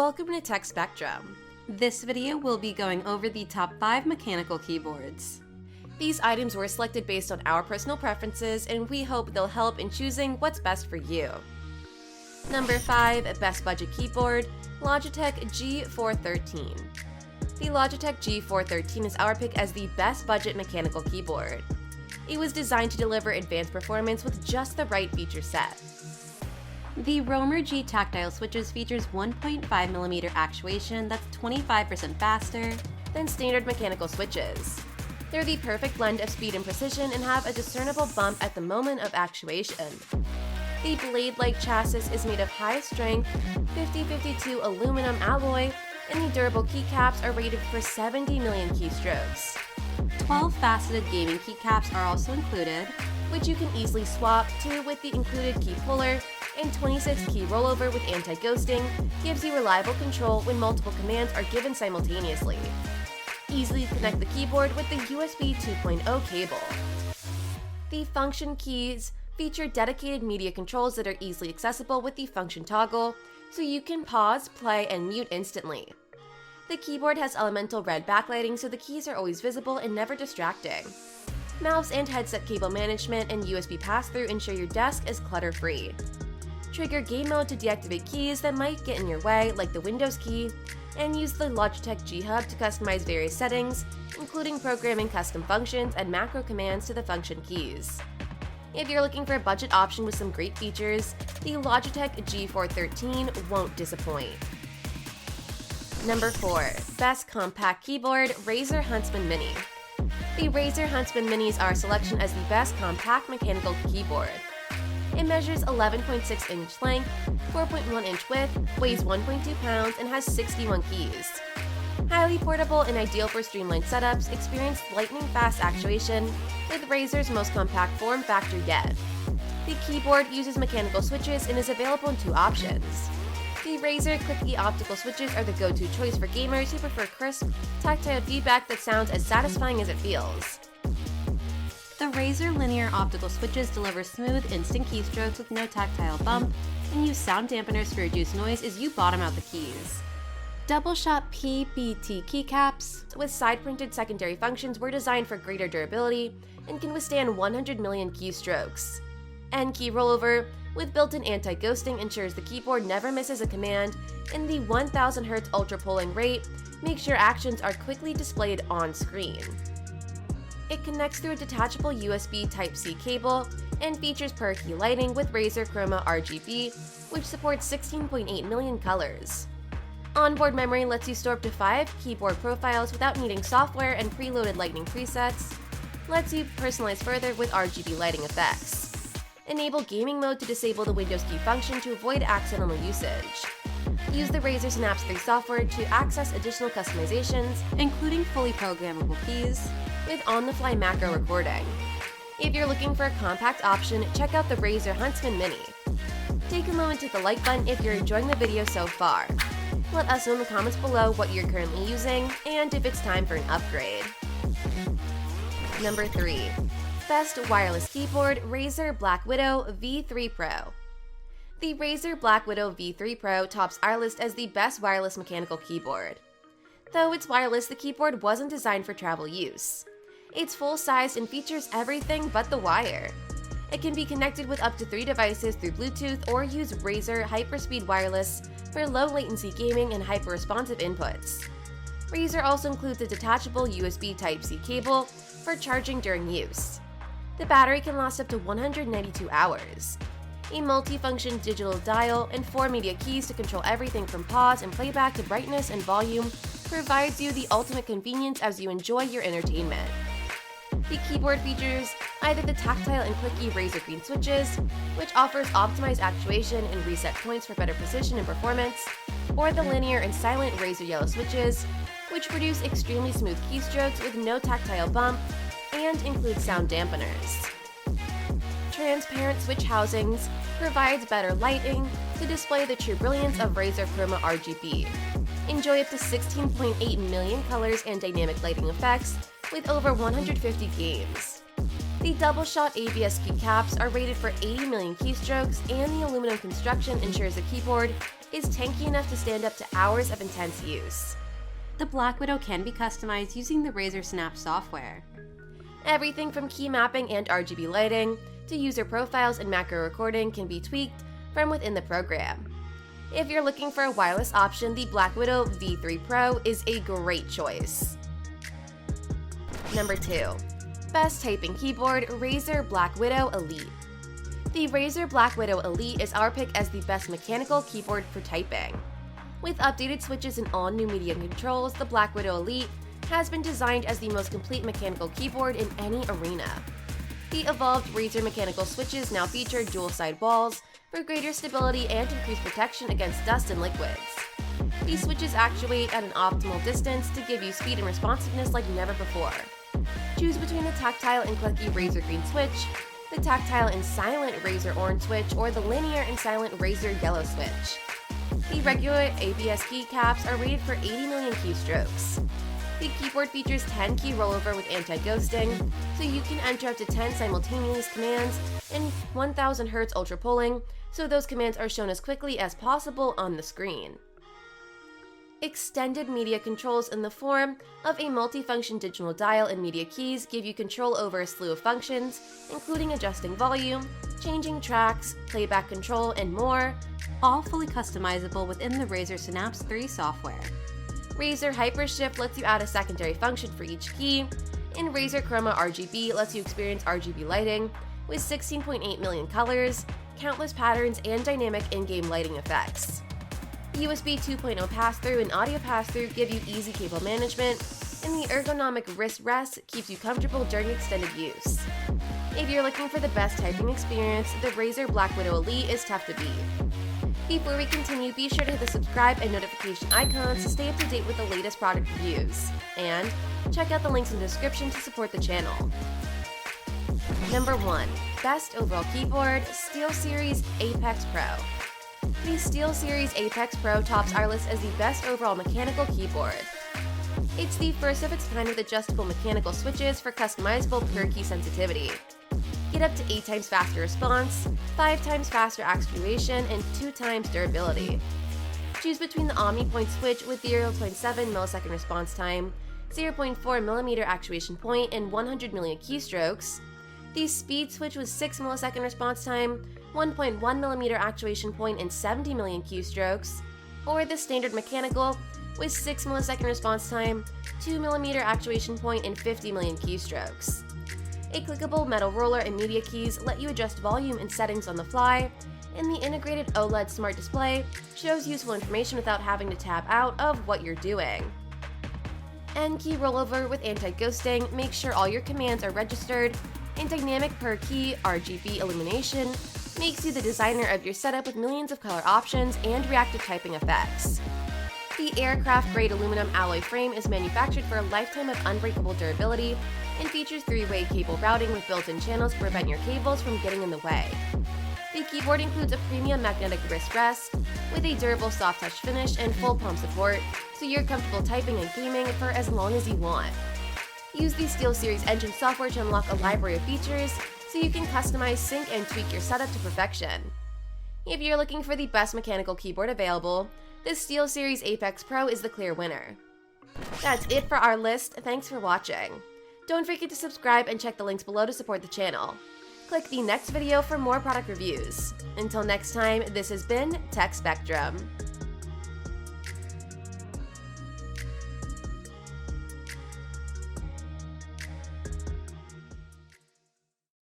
Welcome to Tech Spectrum. This video will be going over the top 5 mechanical keyboards. These items were selected based on our personal preferences, and we hope they'll help in choosing what's best for you. Number 5, Best Budget Keyboard, Logitech G413. The Logitech G413 is our pick as the best budget mechanical keyboard. It was designed to deliver advanced performance with just the right feature set. The Roamer G tactile switches features 1.5mm actuation that's 25% faster than standard mechanical switches. They're the perfect blend of speed and precision and have a discernible bump at the moment of actuation. The blade-like chassis is made of high-strength 5052 aluminum alloy, and the durable keycaps are rated for 70 million keystrokes. 12 faceted gaming keycaps are also included, which you can easily swap to with the included key puller, and 26 key rollover with anti-ghosting gives you reliable control when multiple commands are given simultaneously. Easily connect the keyboard with the USB 2.0 cable. The function keys feature dedicated media controls that are easily accessible with the function toggle, so you can pause, play, and mute instantly. The keyboard has elemental red backlighting, so the keys are always visible and never distracting. Mouse and headset cable management and USB pass-through ensure your desk is clutter-free. Trigger game mode to deactivate keys that might get in your way, like the Windows key, and use the Logitech G Hub to customize various settings, including programming custom functions and macro commands to the function keys. If you're looking for a budget option with some great features, the Logitech G413 won't disappoint. Number 4, Best Compact Keyboard, Razer Huntsman Mini. The Razer Huntsman Mini is our selection as the best compact mechanical keyboard. It measures 11.6-inch length, 4.1-inch width, weighs 1.2 pounds, and has 61 keys. Highly portable and ideal for streamlined setups, experience lightning-fast actuation with Razer's most compact form factor yet. The keyboard uses mechanical switches and is available in 2 options. The Razer clicky optical switches are the go-to choice for gamers who prefer crisp, tactile feedback that sounds as satisfying as it feels. The Razer linear optical switches deliver smooth, instant keystrokes with no tactile bump, and use sound dampeners for reduced noise as you bottom out the keys. Double-shot PBT keycaps with side-printed secondary functions were designed for greater durability and can withstand 100 million keystrokes. N-key rollover with built-in anti-ghosting ensures the keyboard never misses a command, and the 1000 Hz ultra-polling rate makes your actions are quickly displayed on screen. It connects through a detachable USB Type-C cable and features per-key lighting with Razer Chroma RGB, which supports 16.8 million colors. Onboard memory lets you store up to 5 keyboard profiles without needing software and preloaded lighting presets, lets you personalize further with RGB lighting effects. Enable gaming mode to disable the Windows key function to avoid accidental usage. Use the Razer Synapse 3 software to access additional customizations, including fully programmable keys, with on-the-fly macro recording. If you're looking for a compact option, check out the Razer Huntsman Mini. Take a moment to hit the like button if you're enjoying the video so far. Let us know in the comments below what you're currently using and if it's time for an upgrade. Number 3. Best Wireless Keyboard, Razer Black Widow V3 Pro. The Razer Black Widow V3 Pro tops our list as the best wireless mechanical keyboard. Though it's wireless, the keyboard wasn't designed for travel use. It's full-sized and features everything but the wire. It can be connected with up to 3 devices through Bluetooth or use Razer Hyperspeed Wireless for low-latency gaming and hyper-responsive inputs. Razer also includes a detachable USB Type-C cable for charging during use. The battery can last up to 192 hours. A multifunction digital dial and 4 media keys to control everything from pause and playback to brightness and volume provides you the ultimate convenience as you enjoy your entertainment. The keyboard features either the tactile and clicky Razer Green switches, which offers optimized actuation and reset points for better precision and performance, or the linear and silent Razer Yellow switches, which produce extremely smooth keystrokes with no tactile bump and include sound dampeners. Transparent switch housings provides better lighting to display the true brilliance of Razer Chroma RGB. Enjoy up to 16.8 million colors and dynamic lighting effects with over 150 games. The double-shot ABS keycaps are rated for 80 million keystrokes, and the aluminum construction ensures the keyboard is tanky enough to stand up to hours of intense use. The Black Widow can be customized using the Razer Synapse software. Everything from key mapping and RGB lighting to user profiles and macro recording can be tweaked from within the program. If you're looking for a wireless option, the Black Widow V3 Pro is a great choice. Number 2. Best typing keyboard, Razer Black Widow Elite. The Razer Black Widow Elite is our pick as the best mechanical keyboard for typing. With updated switches and all new media controls, the Black Widow Elite has been designed as the most complete mechanical keyboard in any arena. The evolved Razer mechanical switches now feature dual-side balls for greater stability and increased protection against dust and liquids. These switches actuate at an optimal distance to give you speed and responsiveness like never before. Choose between the tactile and clicky Razer green switch, the tactile and silent Razer orange switch, or the linear and silent Razer yellow switch. The regular ABS keycaps are rated for 80 million keystrokes. The keyboard features 10 key rollover with anti-ghosting, so you can enter up to 10 simultaneous commands and 1000 Hz ultra polling, so those commands are shown as quickly as possible on the screen. Extended media controls in the form of a multifunction digital dial and media keys give you control over a slew of functions, including adjusting volume, changing tracks, playback control, and more, all fully customizable within the Razer Synapse 3 software. Razer Hypershift lets you add a secondary function for each key, and Razer Chroma RGB lets you experience RGB lighting with 16.8 million colors, countless patterns, and dynamic in-game lighting effects. USB 2.0 pass-through and audio pass-through give you easy cable management, and the ergonomic wrist rest keeps you comfortable during extended use. If you're looking for the best typing experience, the Razer Black Widow Elite is tough to beat. Before we continue, be sure to hit the subscribe and notification icons to stay up to date with the latest product reviews, and check out the links in the description to support the channel. Number 1. Best overall keyboard, SteelSeries Apex Pro. The SteelSeries Apex Pro tops our list as the best overall mechanical keyboard. It's the first of its kind with adjustable mechanical switches for customizable per key sensitivity. Get up to 8 times faster response, 5 times faster actuation, and 2 times durability. Choose between the OmniPoint switch with 0.7 millisecond response time, 0.4 mm actuation point, and 100 million keystrokes, the Speed switch with 6 millisecond response time, 1.1 mm actuation point, and 70 million keystrokes, or the standard mechanical with 6 millisecond response time, 2 mm actuation point, and 50 million keystrokes. A clickable metal roller and media keys let you adjust volume and settings on the fly, and the integrated OLED smart display shows useful information without having to tab out of what you're doing. N-key rollover with anti-ghosting makes sure all your commands are registered, and dynamic per key RGB illumination makes you the designer of your setup with millions of color options and reactive typing effects. The aircraft-grade aluminum alloy frame is manufactured for a lifetime of unbreakable durability and features 3-way cable routing with built-in channels to prevent your cables from getting in the way. The keyboard includes a premium magnetic wrist rest with a durable soft touch finish and full palm support, so you're comfortable typing and gaming for as long as you want. Use the SteelSeries engine software to unlock a library of features so you can customize, sync, and tweak your setup to perfection. If you're looking for the best mechanical keyboard available, the SteelSeries Apex Pro is the clear winner. That's it for our list. Thanks for watching. Don't forget to subscribe and check the links below to support the channel. Click the next video for more product reviews. Until next time, this has been Tech Spectrum.